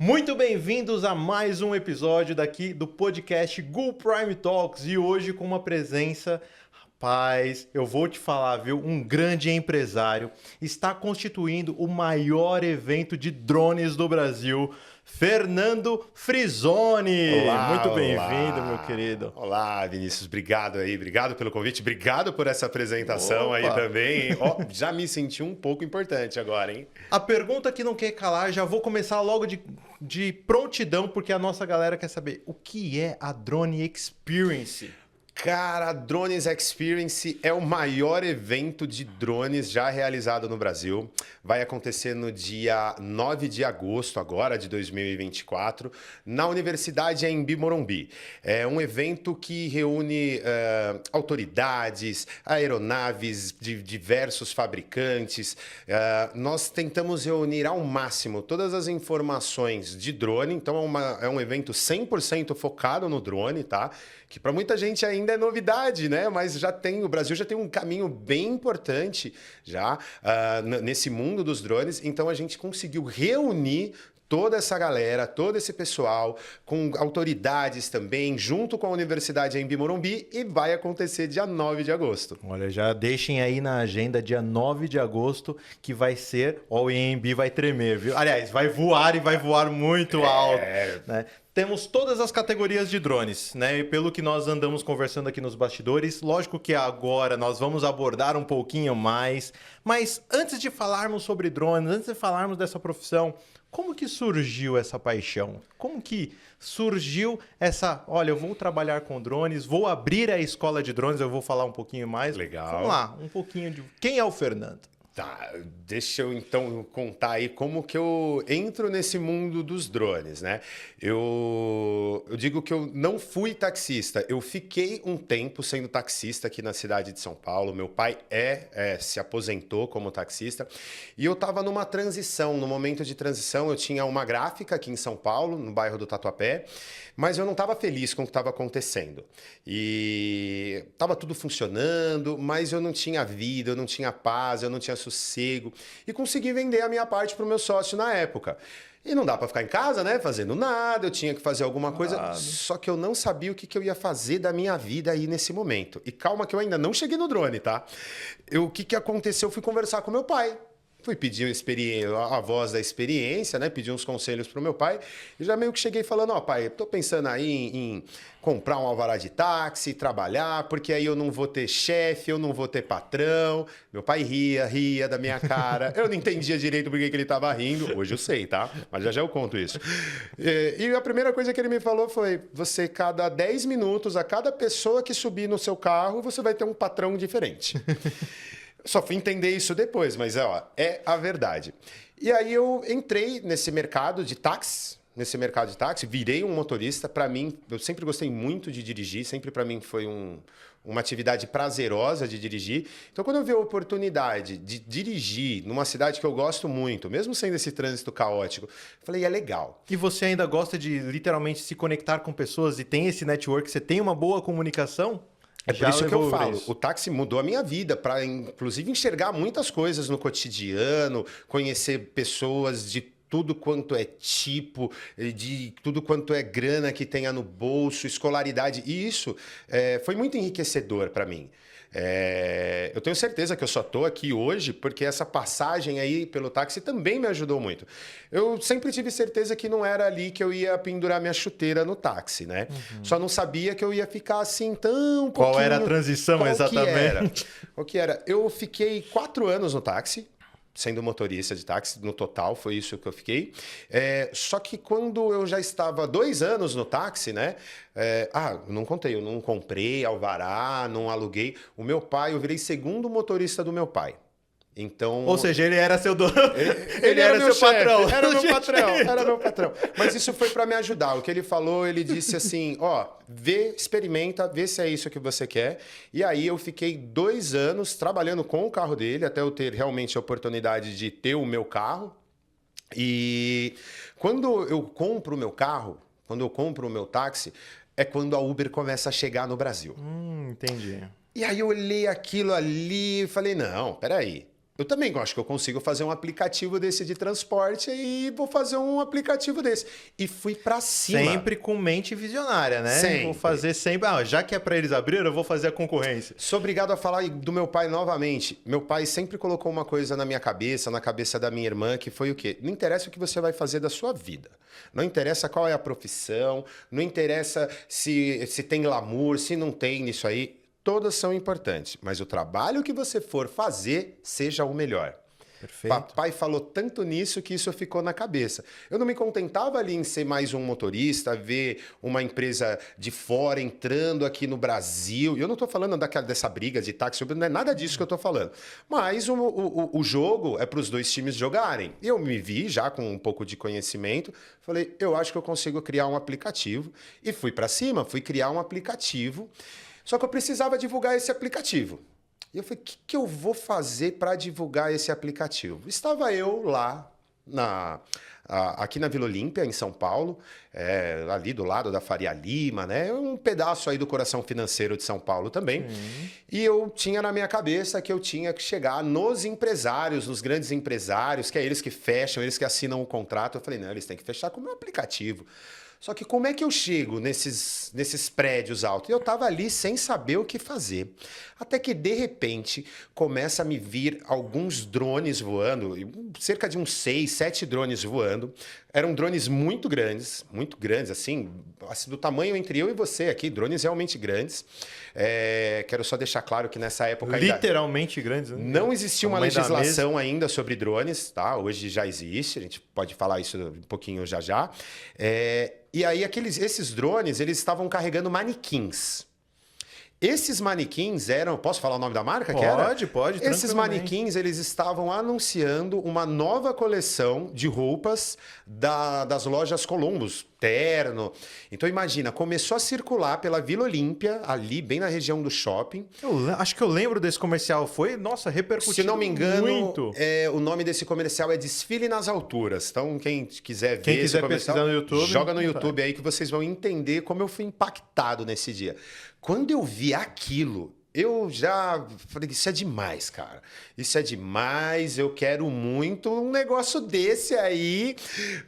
Muito bem-vindos a mais um episódio daqui do podcast Gul Prime Talks e hoje com uma presença, rapaz, eu vou te falar, viu? Um grande empresário está constituindo o maior evento de drones do Brasil, Fernando Frisoni. Olá, muito bem-vindo, olá. meu querido. Olá, Vinícius, obrigado aí, obrigado pelo convite, obrigado por essa apresentação. Opa. Aí também. Ó, já me senti um pouco importante agora, hein? A pergunta que não quer calar, já vou começar logo de prontidão, porque a nossa galera quer saber o que é a Drone Experience. Cara, a Drones Experience é o maior evento de drones já realizado no Brasil. Vai acontecer no dia 9 de agosto agora de 2024, na Universidade Anhembi Morumbi. É um evento que reúne autoridades, aeronaves de diversos fabricantes. Nós tentamos reunir ao máximo todas as informações de drone, então é um evento 100% focado no drone, tá? Que para muita gente ainda é novidade, né? Mas o Brasil já tem um caminho bem importante já nesse mundo dos drones. Então a gente conseguiu reunir toda essa galera, todo esse pessoal, com autoridades também, junto com a Universidade Anhembi Morumbi, e vai acontecer dia 9 de agosto. Olha, já deixem aí na agenda dia 9 de agosto, que vai ser, ó, o Anhembi vai tremer, viu? Aliás, vai voar e vai voar muito alto, né? Temos todas as categorias de drones, né? E pelo que nós andamos conversando aqui nos bastidores, lógico que agora nós vamos abordar um pouquinho mais, mas antes de falarmos sobre drones, antes de falarmos dessa profissão, como que surgiu essa paixão? Como que surgiu olha, eu vou trabalhar com drones, vou abrir a escola de drones, eu vou falar um pouquinho mais. Legal. Vamos lá, um pouquinho de... Quem é o Fernando? Tá, deixa eu então contar aí como que eu entro nesse mundo dos drones, né? Eu digo que eu não fui taxista, eu fiquei um tempo sendo taxista aqui na cidade de São Paulo. Meu pai se aposentou como taxista e eu estava numa transição, no momento de transição. Eu tinha uma gráfica aqui em São Paulo, no bairro do Tatuapé, mas eu não estava feliz com o que estava acontecendo. E estava tudo funcionando, mas eu não tinha vida, eu não tinha paz, eu não tinha sossego. E consegui vender a minha parte para o meu sócio na época. E não dá para ficar em casa, né? Fazendo nada, eu tinha que fazer alguma coisa. Só que eu não sabia o que eu ia fazer da minha vida aí nesse momento. E calma que eu ainda não cheguei no drone, tá? O que aconteceu? Eu fui conversar com meu pai. Fui pedir a voz da experiência, né? Pedi uns conselhos pro meu pai. E já meio que cheguei falando, ó, pai, tô pensando aí em comprar um alvará de táxi, trabalhar, porque aí eu não vou ter chefe, eu não vou ter patrão. Meu pai ria da minha cara. Eu não entendia direito por que ele tava rindo. Hoje eu sei, tá? Mas já eu conto isso. E a primeira coisa que ele me falou foi, você, cada 10 minutos, a cada pessoa que subir no seu carro, você vai ter um patrão diferente. Só fui entender isso depois, mas é a verdade. E aí eu entrei nesse mercado de táxi, virei um motorista. Para mim, eu sempre gostei muito de dirigir, sempre para mim foi uma atividade prazerosa de dirigir. Então, quando eu vi a oportunidade de dirigir numa cidade que eu gosto muito, mesmo sendo esse trânsito caótico, eu falei, é legal. E você ainda gosta de literalmente se conectar com pessoas e tem esse network, você tem uma boa comunicação? É por isso que eu falo, o táxi mudou a minha vida, para inclusive enxergar muitas coisas no cotidiano, conhecer pessoas de tudo quanto é tipo, de tudo quanto é grana que tenha no bolso, escolaridade. E isso foi muito enriquecedor para mim. Eu tenho certeza que eu só estou aqui hoje porque essa passagem aí pelo táxi também me ajudou muito. Eu sempre tive certeza que não era ali que eu ia pendurar minha chuteira no táxi, né? Uhum. Só não sabia que eu ia ficar assim tão pouquinho... Qual era a transição exatamente? O que era? Eu fiquei 4 anos no táxi, sendo motorista de táxi, no total foi isso que eu fiquei. Só que quando eu já estava 2 anos no táxi, né? Não contei, eu não comprei alvará, não aluguei. O meu pai, eu virei segundo motorista do meu pai. Então, ou seja, ele era seu dono. Ele era seu patrão. Era meu patrão. Mas isso foi para me ajudar. O que ele falou, ele disse assim, experimenta, vê se é isso que você quer. E aí eu fiquei 2 anos trabalhando com o carro dele, até eu ter realmente a oportunidade de ter o meu carro. E quando eu compro o meu carro, quando eu compro o meu táxi, é quando a Uber começa a chegar no Brasil. Entendi. E aí eu olhei aquilo ali e falei, não, peraí. eu também acho que eu consigo fazer um aplicativo desse de transporte e vou fazer um aplicativo desse. E fui para cima. Sempre com mente visionária, né? Sempre. Vou fazer sempre... já que é para eles abrir, eu vou fazer a concorrência. Sou obrigado a falar do meu pai novamente. Meu pai sempre colocou uma coisa na minha cabeça, na cabeça da minha irmã, que foi o quê? Não interessa o que você vai fazer da sua vida. Não interessa qual é a profissão, não interessa se tem glamour, se não tem isso aí. Todas são importantes, mas o trabalho que você for fazer, seja o melhor. Perfeito. Papai falou tanto nisso que isso ficou na cabeça. Eu não me contentava ali em ser mais um motorista, ver uma empresa de fora entrando aqui no Brasil. Eu não estou falando dessa briga de táxi, não é nada disso que eu estou falando. Mas o jogo é para os dois times jogarem. Eu me vi já com um pouco de conhecimento, falei, eu acho que eu consigo criar um aplicativo. E fui para cima, fui criar um aplicativo. Só que eu precisava divulgar esse aplicativo. E eu falei, o que eu vou fazer para divulgar esse aplicativo? Estava eu lá, aqui na Vila Olímpia, em São Paulo, ali do lado da Faria Lima, né? Um pedaço aí do coração financeiro de São Paulo também. E eu tinha na minha cabeça que eu tinha que chegar nos empresários, nos grandes empresários, que é eles que fecham, eles que assinam o contrato. Eu falei, não, eles têm que fechar com o meu aplicativo. Só que como é que eu chego nesses prédios altos? Eu estava ali sem saber o que fazer. Até que, de repente, começa a me vir alguns drones voando, cerca de uns 6, 7 drones voando. Eram drones muito grandes, assim, do tamanho entre eu e você aqui, drones realmente grandes. Quero só deixar claro que nessa época... Literalmente grandes. Né? Não existia uma legislação ainda sobre drones, tá? Hoje já existe, a gente pode falar isso um pouquinho já. E aí, esses drones, eles estavam carregando manequins. Esses manequins eram... Posso falar o nome da marca? Pode. Esses manequins, eles estavam anunciando uma nova coleção de roupas das lojas Columbus, terno. Então, imagina, começou a circular pela Vila Olímpia, ali bem na região do shopping. Acho que eu lembro desse comercial. Repercutiu. Se não me engano, muito. O nome desse comercial é Desfile nas Alturas. Então, quem quiser ver esse comercial, pesquisar no YouTube, joga no YouTube aí que vocês vão entender como eu fui impactado nesse dia. Quando eu vi aquilo, eu já falei, isso é demais, cara. Isso é demais, eu quero muito um negócio desse aí.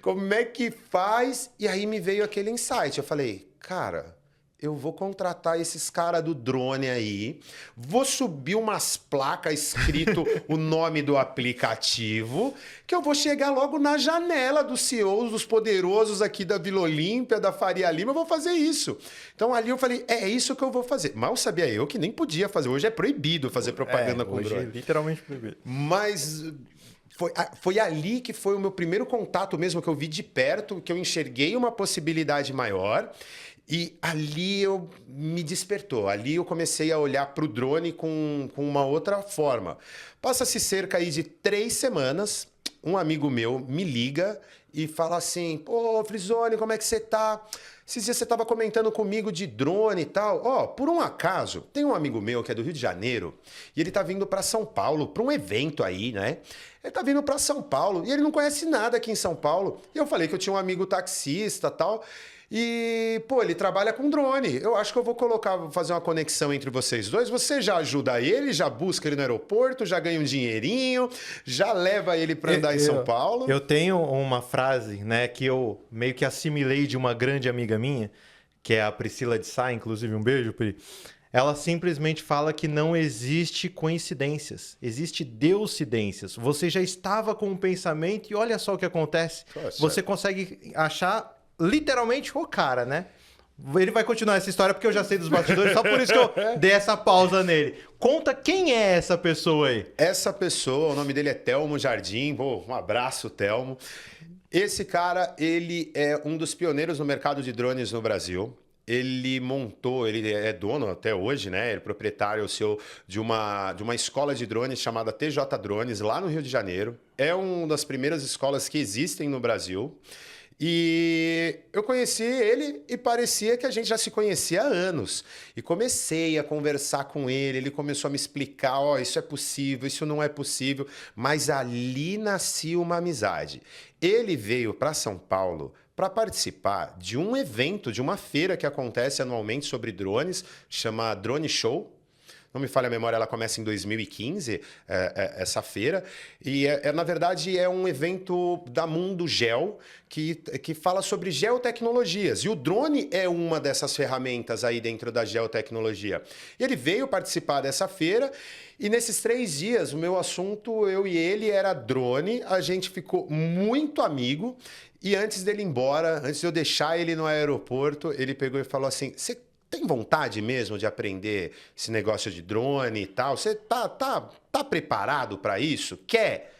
Como é que faz? E aí me veio aquele insight. Eu falei, cara, eu vou contratar esses caras do drone aí, vou subir umas placas escrito o nome do aplicativo, que eu vou chegar logo na janela dos CEOs, dos poderosos aqui da Vila Olímpia, da Faria Lima, eu vou fazer isso. Então ali eu falei, é isso que eu vou fazer. Mal sabia eu que nem podia fazer. Hoje é proibido fazer propaganda com drone. Hoje é literalmente proibido. Mas... Foi ali que foi o meu primeiro contato mesmo, que eu vi de perto, que eu enxerguei uma possibilidade maior. E ali eu me despertou. Ali eu comecei a olhar para o drone com uma outra forma. Passa-se cerca aí de 3 semanas, um amigo meu me liga e fala assim, pô, Frisoni, como é que você tá? Esses dias você estava comentando comigo de drone e tal. Por um acaso, tem um amigo meu que é do Rio de Janeiro e ele tá vindo para São Paulo, para um evento aí, né? Ele tá vindo para São Paulo e ele não conhece nada aqui em São Paulo. E eu falei que eu tinha um amigo taxista e tal. E, pô, ele trabalha com drone. Eu acho que eu vou fazer uma conexão entre vocês dois. Você já ajuda ele, já busca ele no aeroporto, já ganha um dinheirinho, já leva ele para andar em São Paulo. Eu tenho uma frase, né, que eu meio que assimilei de uma grande amiga minha, que é a Priscila de Sá, inclusive um beijo, Pri. Ela simplesmente fala que não existe coincidências, existe deucidências. Você já estava com um pensamento e olha só o que acontece. Poxa. Você consegue achar literalmente o cara, né? Ele vai continuar essa história porque eu já sei dos bastidores, só por isso que eu dei essa pausa nele. Conta quem é essa pessoa aí. Essa pessoa, o nome dele é Telmo Jardim. Um abraço, Telmo. Esse cara, ele é um dos pioneiros no mercado de drones no Brasil. Ele é dono até hoje, né? Ele é proprietário CEO de uma escola de drones chamada TJ Drones, lá no Rio de Janeiro. É uma das primeiras escolas que existem no Brasil. E eu conheci ele e parecia que a gente já se conhecia há anos. E comecei a conversar com ele, ele começou a me explicar, isso é possível, isso não é possível. Mas ali nascia uma amizade. Ele veio para São Paulo para participar de um evento, de uma feira que acontece anualmente sobre drones, chama Drone Show. não me falha a memória, ela começa em 2015, essa feira. E, na verdade, é um evento da Mundo Geo, que fala sobre geotecnologias. E o drone é uma dessas ferramentas aí dentro da geotecnologia. E ele veio participar dessa feira e nesses 3 dias o meu assunto, eu e ele, era drone. A gente ficou muito amigo e antes dele ir embora, antes de eu deixar ele no aeroporto, ele pegou e falou assim, você tem vontade mesmo de aprender esse negócio de drone e tal? Você tá preparado para isso? Quer?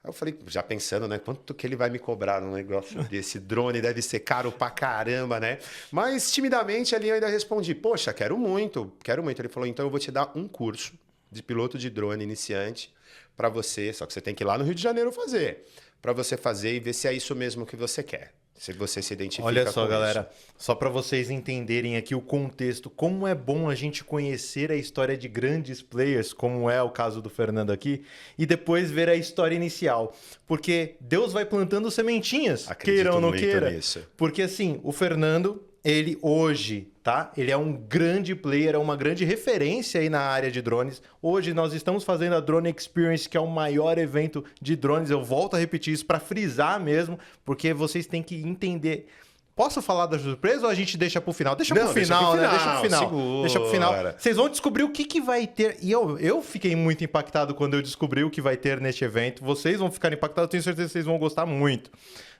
Aí eu falei, já pensando, né? Quanto que ele vai me cobrar num negócio desse? Drone deve ser caro pra caramba, né? Mas timidamente ali eu ainda respondi, poxa, quero muito, quero muito. Ele falou, então eu vou te dar um curso de piloto de drone iniciante para você, só que você tem que ir lá no Rio de Janeiro fazer, para você fazer e ver se é isso mesmo que você quer. Se você se identifica com isso. Olha só, galera, só para vocês entenderem aqui o contexto, como é bom a gente conhecer a história de grandes players, como é o caso do Fernando aqui, e depois ver a história inicial. Porque Deus vai plantando sementinhas, queira ou não queira. Nisso. Porque assim, o Fernando, ele hoje, tá? Ele é um grande player, é uma grande referência aí na área de drones. Hoje nós estamos fazendo a Drone Experience, que é o maior evento de drones. Eu volto a repetir isso para frisar mesmo, porque vocês têm que entender. Posso falar da surpresa ou a gente deixa pro final? Deixa pro final, né? Deixa pro final. Segura. Deixa pro final. Vocês vão descobrir o que vai ter. E eu fiquei muito impactado quando eu descobri o que vai ter neste evento. Vocês vão ficar impactados, eu tenho certeza que vocês vão gostar muito,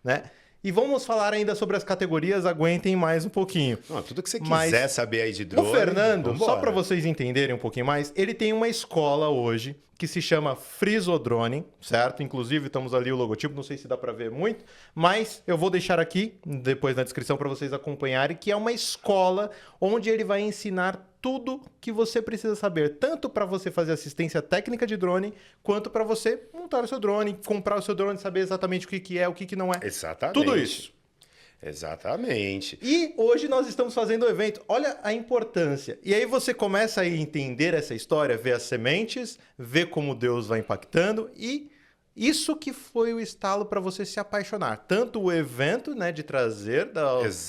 né? E vamos falar ainda sobre as categorias, aguentem mais um pouquinho. Não, tudo que você quiser saber aí de drone. O Fernando, só para vocês entenderem um pouquinho mais, ele tem uma escola hoje que se chama Frisodrone, certo? Inclusive, estamos ali o logotipo, não sei se dá para ver muito, mas eu vou deixar aqui, depois na descrição, para vocês acompanharem, que é uma escola onde ele vai ensinar tudo que você precisa saber, tanto para você fazer assistência técnica de drone, quanto para você montar o seu drone, comprar o seu drone, saber exatamente o que é, o que não é. Exatamente. Tudo isso. Exatamente. E hoje nós estamos fazendo o evento. Olha a importância. E aí você começa a entender essa história, ver as sementes, ver como Deus vai impactando e isso que foi o estalo para você se apaixonar. Tanto o evento, né, de trazer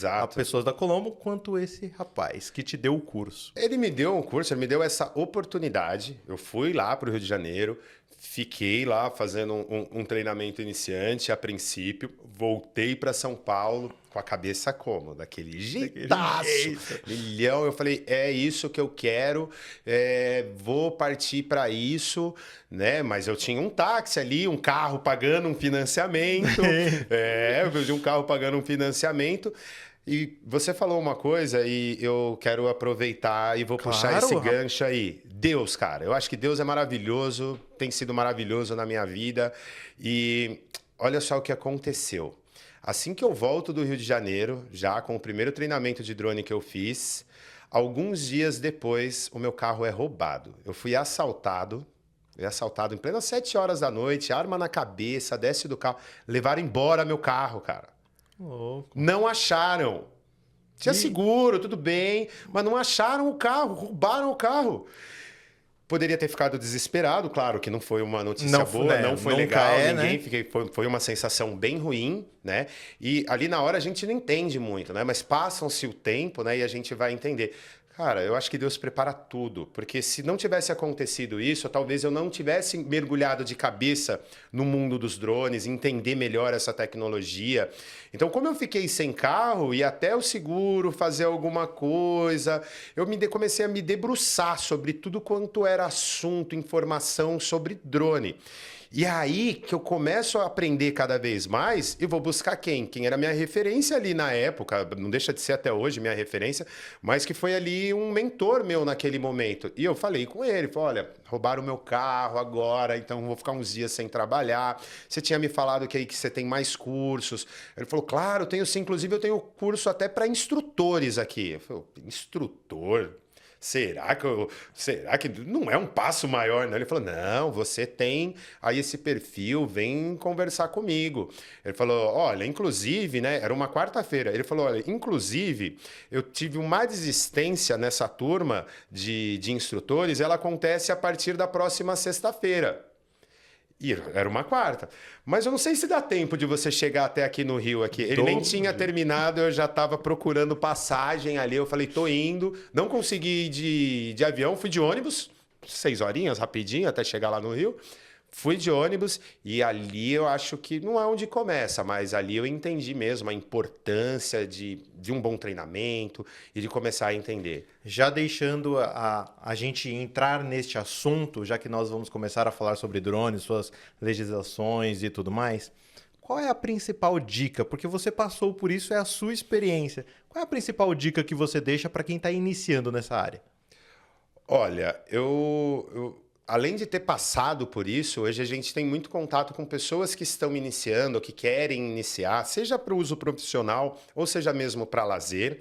a pessoas da Colombo, quanto esse rapaz que te deu o curso. Ele me deu um curso, ele me deu essa oportunidade. Eu fui lá para o Rio de Janeiro, fiquei lá fazendo um treinamento iniciante a princípio, voltei para São Paulo com a cabeça como? Daquele jeitaço, milhão. Eu falei, é isso que eu quero, vou partir para isso, né? Mas eu tinha um táxi ali, um carro pagando um financiamento, eu vendi um carro pagando um financiamento. E você falou uma coisa e eu quero aproveitar e vou puxar esse gancho aí. Deus, cara, eu acho que Deus é maravilhoso, tem sido maravilhoso na minha vida. E olha só o que aconteceu. Assim que eu volto do Rio de Janeiro, já com o primeiro treinamento de drone que eu fiz, alguns dias depois o meu carro é roubado. Eu fui assaltado em plenas 7 horas da noite, arma na cabeça, desce do carro, levaram embora meu carro, cara. Louco. Não acharam. Tinha seguro, tudo bem, mas não acharam o carro, roubaram o carro. Poderia ter ficado desesperado, claro que não foi uma notícia boa, não foi legal, ninguém, né? Foi uma sensação bem ruim, né? E ali na hora a gente não entende muito, né? Mas passam-se o tempo, né? E a gente vai entender. Cara, eu acho que Deus prepara tudo, porque se não tivesse acontecido isso, talvez eu não tivesse mergulhado de cabeça no mundo dos drones, entender melhor essa tecnologia. Então, como eu fiquei sem carro e até o seguro fazer alguma coisa, eu comecei a me debruçar sobre tudo quanto era assunto, informação sobre drone. E aí que eu começo a aprender cada vez mais e vou buscar quem? Quem era minha referência ali na época, não deixa de ser até hoje minha referência, mas que foi ali um mentor meu naquele momento. E eu falei com ele, falei, olha, roubaram o meu carro agora, então vou ficar uns dias sem trabalhar. Você tinha me falado que aí que você tem mais cursos. Ele falou, claro, tenho sim, inclusive eu tenho curso até para instrutores aqui. Eu falei, instrutor? Será que não é um passo maior, né? Ele falou, não, você tem aí esse perfil, vem conversar comigo. Ele falou, olha, inclusive, né? Era uma quarta-feira. Ele falou, olha, inclusive, eu tive uma desistência nessa turma de instrutores, ela acontece a partir da próxima sexta-feira. E era uma quarta. Mas eu não sei se dá tempo de você chegar até aqui no Rio. Aqui. Ele nem tinha terminado, eu já estava procurando passagem ali. Eu falei, tô indo. Não consegui ir de avião, fui de ônibus, 6 horinhas, rapidinho, até chegar lá no Rio. Fui de ônibus e ali eu acho que não é onde começa, mas ali eu entendi mesmo a importância de um bom treinamento e de começar a entender. Já deixando a gente entrar neste assunto, já que nós vamos começar a falar sobre drones, suas legislações e tudo mais, qual é a principal dica? Porque você passou por isso, é a sua experiência. Qual é a principal dica que você deixa para quem está iniciando nessa área? Olha, além de ter passado por isso, hoje a gente tem muito contato com pessoas que estão iniciando, ou que querem iniciar, seja para o uso profissional ou seja mesmo para lazer.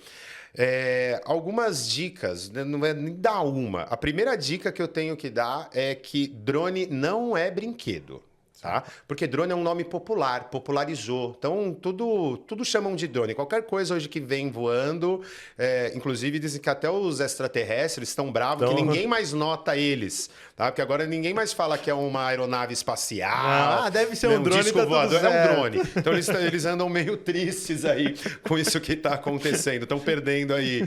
Algumas dicas, não é nem dar uma. A primeira dica que eu tenho que dar é que drone não é brinquedo. Tá? Porque drone é um nome popular, popularizou. Então, tudo chamam de drone. Qualquer coisa hoje que vem voando, inclusive dizem que até os extraterrestres estão bravos, que ninguém mais nota eles. Tá? Porque agora ninguém mais fala que é uma aeronave espacial. Deve ser um drone. Disco voador, é um drone. Então, eles andam meio tristes aí com isso que está acontecendo. Estão perdendo aí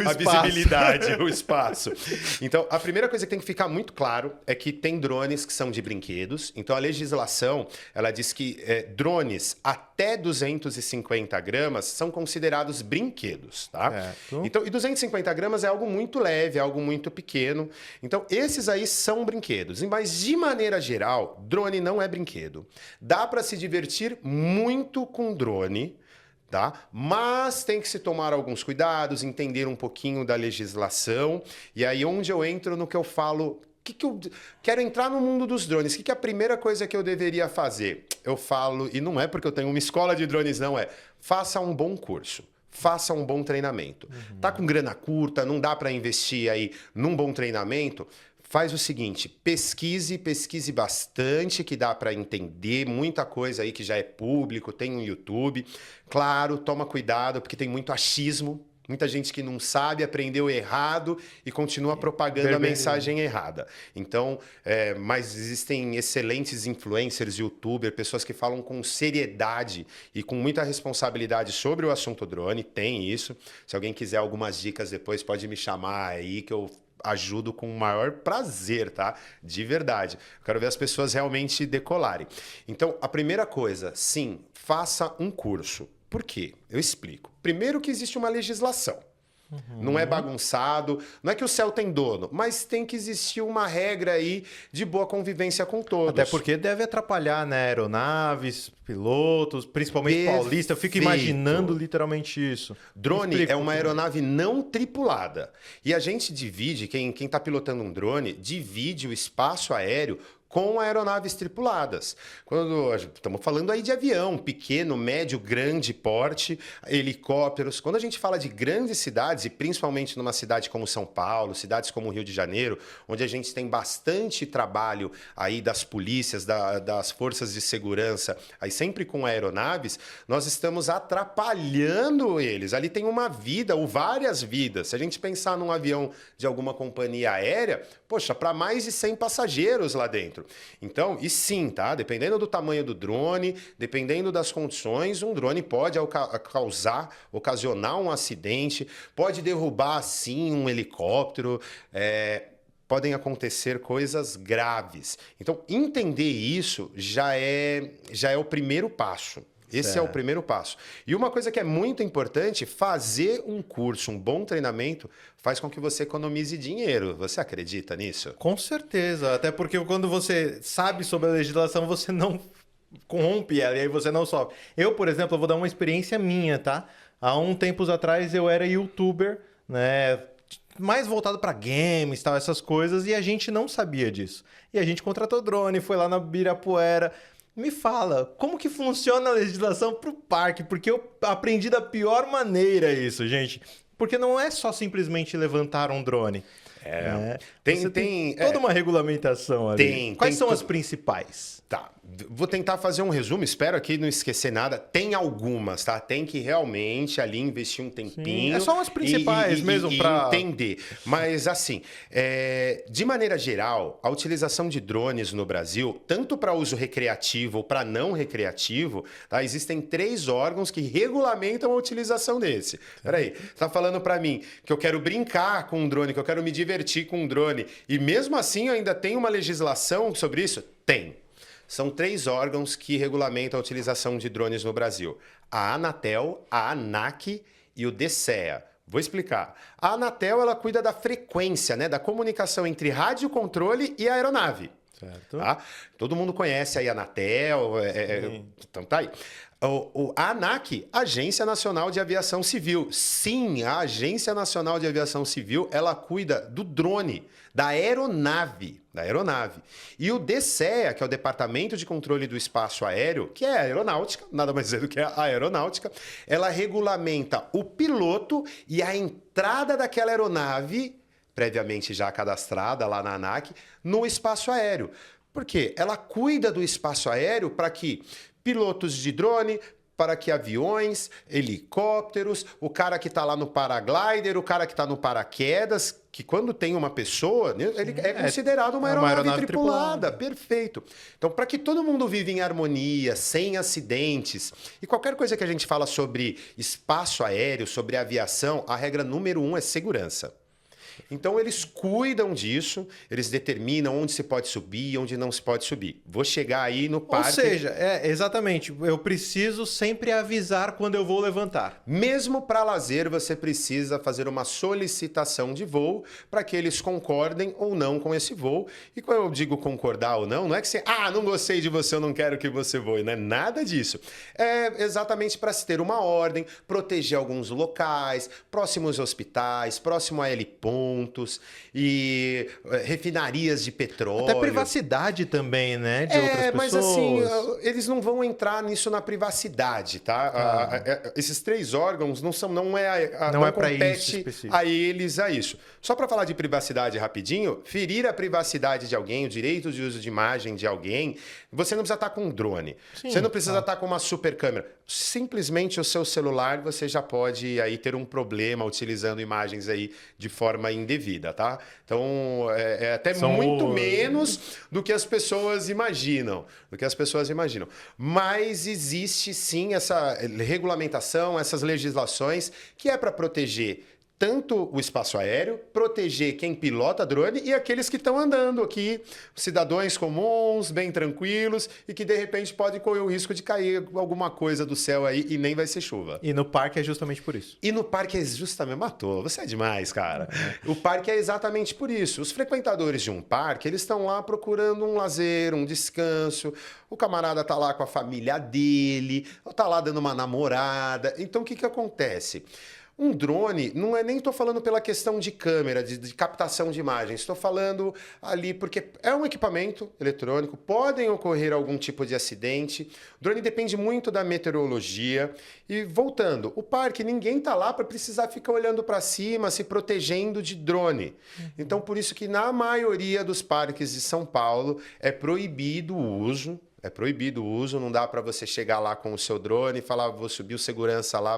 a visibilidade, o espaço. Então, a primeira coisa que tem que ficar muito claro é que tem drones que são de brinquedos. Então, a legislação, ela diz que drones até 250 gramas são considerados brinquedos, tá? Então, e 250 gramas é algo muito leve, é algo muito pequeno. Então, esses aí são brinquedos. Mas, de maneira geral, drone não é brinquedo. Dá para se divertir muito com drone, tá? Mas tem que se tomar alguns cuidados, entender um pouquinho da legislação. E aí, onde eu entro no que eu falo... que eu quero entrar no mundo dos drones? O que é a primeira coisa que eu deveria fazer? Eu falo, e não é porque eu tenho uma escola de drones, não, faça um bom curso. Faça um bom treinamento. Tá com grana curta, não dá para investir aí num bom treinamento? Faz o seguinte, pesquise bastante, que dá para entender muita coisa aí que já é público, tem no YouTube. Claro, toma cuidado, porque tem muito achismo. Muita gente que não sabe, aprendeu errado e continua propagando a mensagem errada. Então, mas existem excelentes influencers, youtubers, pessoas que falam com seriedade e com muita responsabilidade sobre o assunto drone. Tem isso. Se alguém quiser algumas dicas depois, pode me chamar aí que eu ajudo com o maior prazer, tá? De verdade. Eu quero ver as pessoas realmente decolarem. Então, a primeira coisa, sim, faça um curso. Por quê? Eu explico. Primeiro que existe uma legislação. Não é bagunçado, não é que o céu tem dono, mas tem que existir uma regra aí de boa convivência com todos. Até porque deve atrapalhar, né? Aeronaves, pilotos, principalmente paulista. Eu fico imaginando literalmente isso. Drone é uma aeronave não tripulada. E a gente divide, quem está pilotando um drone, divide o espaço aéreo com aeronaves tripuladas. Quando estamos falando aí de avião, pequeno, médio, grande porte, helicópteros. Quando a gente fala de grandes cidades, e principalmente numa cidade como São Paulo, cidades como Rio de Janeiro, onde a gente tem bastante trabalho aí das polícias, das forças de segurança, aí sempre com aeronaves, nós estamos atrapalhando eles. Ali tem uma vida ou várias vidas. Se a gente pensar num avião de alguma companhia aérea, poxa, para mais de 100 passageiros lá dentro. Então, e sim, tá? Dependendo do tamanho do drone, dependendo das condições, um drone pode ocasionar um acidente, pode derrubar, sim, um helicóptero, podem acontecer coisas graves. Então, entender isso já é o primeiro passo. Esse é o primeiro passo. E uma coisa que é muito importante, fazer um curso, um bom treinamento, faz com que você economize dinheiro. Você acredita nisso? Com certeza. Até porque quando você sabe sobre a legislação, você não corrompe ela e aí você não sofre. Eu, por exemplo, vou dar uma experiência minha, tá? Há um tempos atrás eu era youtuber, né? Mais voltado para games, tal, essas coisas, e a gente não sabia disso. E a gente contratou drone, foi lá na Ibirapuera. Me fala, como que funciona a legislação para o parque? Porque eu aprendi da pior maneira isso, gente. Porque não é só simplesmente levantar um drone. Tem toda uma regulamentação ali. Quais são as principais? Tá. Vou tentar fazer um resumo, espero aqui não esquecer nada. Tem algumas, tá? Tem que realmente ali investir um tempinho. É só as principais mesmo para entender. Mas assim, de maneira geral, a utilização de drones no Brasil, tanto para uso recreativo ou para não recreativo, tá? Existem 3 órgãos que regulamentam a utilização desse. Peraí, você tá falando para mim que eu quero brincar com um drone, que eu quero me divertir com um drone, e mesmo assim eu ainda tem uma legislação sobre isso? Tem. São 3 órgãos que regulamentam a utilização de drones no Brasil. A Anatel, a ANAC e o DCEA. Vou explicar. A Anatel, ela cuida da frequência, né, da comunicação entre radiocontrole e aeronave. Certo. Tá? Todo mundo conhece aí a Anatel, então tá aí. A ANAC, Agência Nacional de Aviação Civil. Sim, a Agência Nacional de Aviação Civil, ela cuida do drone, da aeronave. E o DCEA, que é o Departamento de Controle do Espaço Aéreo, que é a aeronáutica, nada mais do que a aeronáutica, ela regulamenta o piloto e a entrada daquela aeronave, previamente já cadastrada lá na ANAC, no espaço aéreo. Por quê? Ela cuida do espaço aéreo para que pilotos de drone, para que aviões, helicópteros, o cara que está lá no paraglider, o cara que está no paraquedas, que quando tem uma pessoa, ele é considerado uma aeronave tripulada. Perfeito. Então, para que todo mundo viva em harmonia, sem acidentes, e qualquer coisa que a gente fala sobre espaço aéreo, sobre aviação, a regra número 1 é segurança. Então, eles cuidam disso, eles determinam onde se pode subir, onde não se pode subir. Vou chegar aí no parque... Ou seja, exatamente, eu preciso sempre avisar quando eu vou levantar. Mesmo para lazer, você precisa fazer uma solicitação de voo para que eles concordem ou não com esse voo. E quando eu digo concordar ou não, não é que você... não gostei de você, eu não quero que você voe. Não é nada disso. É exatamente para se ter uma ordem, proteger alguns locais, próximos hospitais, próximo a helipontos e refinarias de petróleo. Até privacidade também, né? De outras pessoas. Mas assim, eles não vão entrar nisso na privacidade, tá? Esses 3 órgãos não compete a eles a isso. Só para falar de privacidade rapidinho, ferir a privacidade de alguém, o direito de uso de imagem de alguém, você não precisa estar com um drone. Sim, você não precisa estar com uma super câmera. Simplesmente o seu celular, você já pode aí ter um problema utilizando imagens aí de forma indevida, tá? Então, é até muito menos do que as pessoas imaginam. Mas existe sim essa regulamentação, essas legislações que é para proteger tanto o espaço aéreo, proteger quem pilota drone e aqueles que estão andando aqui, cidadãos comuns, bem tranquilos e que de repente pode correr o risco de cair alguma coisa do céu aí e nem vai ser chuva. E no parque é justamente por isso. Matou, você é demais, cara. O parque é exatamente por isso. Os frequentadores de um parque, eles estão lá procurando um lazer, um descanso. O camarada tá lá com a família dele, ou tá lá dando uma namorada. Então o que acontece? Um drone, nem estou falando pela questão de câmera, de captação de imagens, estou falando ali porque é um equipamento eletrônico, podem ocorrer algum tipo de acidente, o drone depende muito da meteorologia. E voltando, o parque, ninguém está lá para precisar ficar olhando para cima, se protegendo de drone. Então, por isso que na maioria dos parques de São Paulo é proibido o uso. Não dá para você chegar lá com o seu drone e falar, vou subir o segurança lá,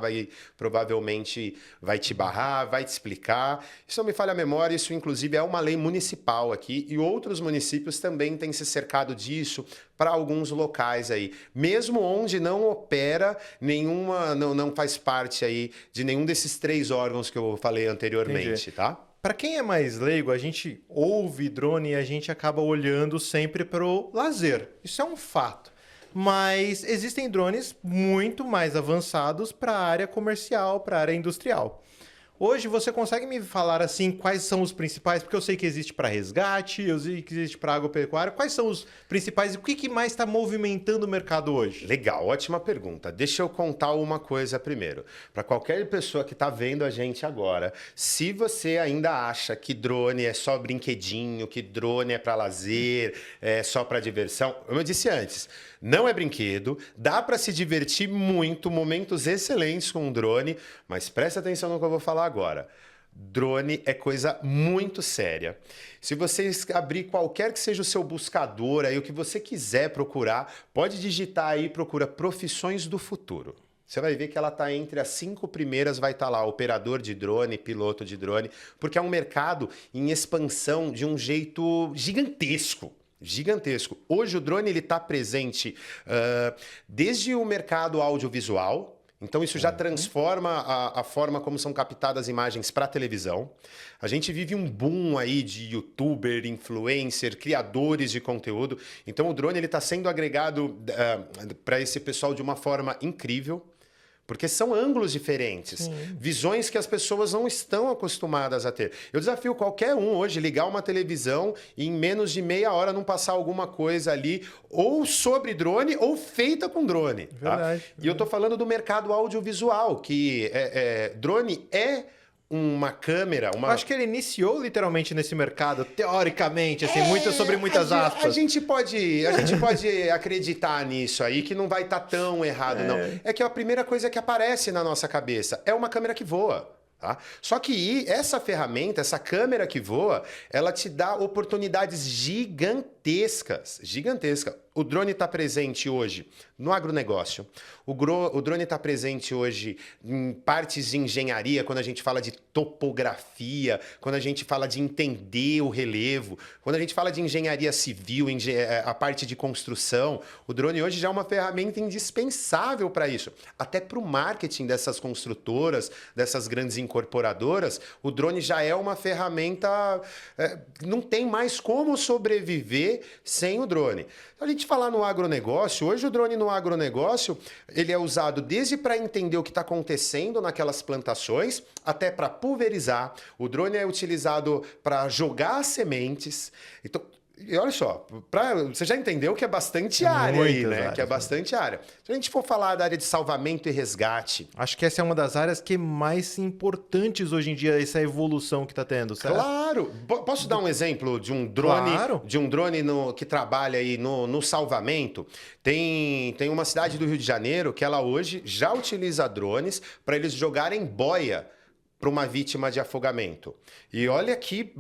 provavelmente vai te barrar, vai te explicar. Se não me falha a memória, isso inclusive é uma lei municipal aqui e outros municípios também têm se cercado disso para alguns locais aí. Mesmo onde não opera nenhuma, não faz parte aí de nenhum desses 3 órgãos que eu falei anteriormente, Entendi. Tá? Para quem é mais leigo, a gente ouve drone e a gente acaba olhando sempre para o lazer. Isso é um fato. Mas existem drones muito mais avançados para a área comercial, para a área industrial. Hoje você consegue me falar assim quais são os principais? Porque eu sei que existe para resgate, eu sei que existe para agropecuária. Quais são os principais e o que mais está movimentando o mercado hoje? Legal, ótima pergunta. Deixa eu contar uma coisa primeiro. Para qualquer pessoa que está vendo a gente agora, se você ainda acha que drone é só brinquedinho, que drone é para lazer, é só para diversão, como eu disse antes, não é brinquedo, dá para se divertir muito, momentos excelentes com um drone, mas presta atenção no que eu vou falar agora. Drone é coisa muito séria. Se você abrir qualquer que seja o seu buscador, aí o que você quiser procurar, pode digitar aí, procura profissões do futuro. Você vai ver que ela está entre as 5 primeiras, vai estar lá, operador de drone, piloto de drone, porque é um mercado em expansão de um jeito gigantesco. Gigantesco. Hoje o drone está presente desde o mercado audiovisual. Então isso já transforma a forma como são captadas as imagens para televisão. A gente vive um boom aí de youtuber, influencer, criadores de conteúdo. Então o drone está sendo agregado para esse pessoal de uma forma incrível. Porque são ângulos diferentes, visões que as pessoas não estão acostumadas a ter. Eu desafio qualquer um hoje ligar uma televisão e em menos de meia hora não passar alguma coisa ali, ou sobre drone, ou feita com drone. Verdade. Tá? E eu estou falando do mercado audiovisual, que drone é uma câmera, Eu acho que ele iniciou literalmente nesse mercado, teoricamente, assim, sobre muitas aspas. A gente pode acreditar nisso aí, que não vai estar tão errado, não. É que a primeira coisa que aparece na nossa cabeça é uma câmera que voa. Tá? Só que essa ferramenta, essa câmera que voa, ela te dá oportunidades gigantescas. Gigantescas. O drone está presente hoje no agronegócio. O drone está presente hoje em partes de engenharia, quando a gente fala de topografia, quando a gente fala de entender o relevo, quando a gente fala de engenharia civil, a parte de construção. O drone hoje já é uma ferramenta indispensável para isso. Até para o marketing dessas construtoras, dessas grandes incorporadoras, o drone já é uma ferramenta... não tem mais como sobreviver sem o drone. A gente falar no agronegócio, hoje o drone no agronegócio, ele é usado desde para entender o que está acontecendo naquelas plantações, até para pulverizar. O drone é utilizado para jogar sementes. Então, e olha só, você já entendeu que é bastante área aí, né? Áreas, que é bastante área. Se a gente for falar da área de salvamento e resgate... Acho que essa é uma das áreas que é mais importantes hoje em dia, essa evolução que está tendo, certo? Claro! Posso dar um exemplo de um drone, Claro. que trabalha aí no salvamento? Tem uma cidade do Rio de Janeiro que ela hoje já utiliza drones para eles jogarem boia para uma vítima de afogamento. E olha aqui,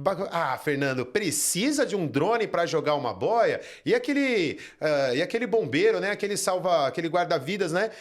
Fernando, precisa de um drone para jogar uma boia? E aquele bombeiro, né? Aquele guarda-vidas, né?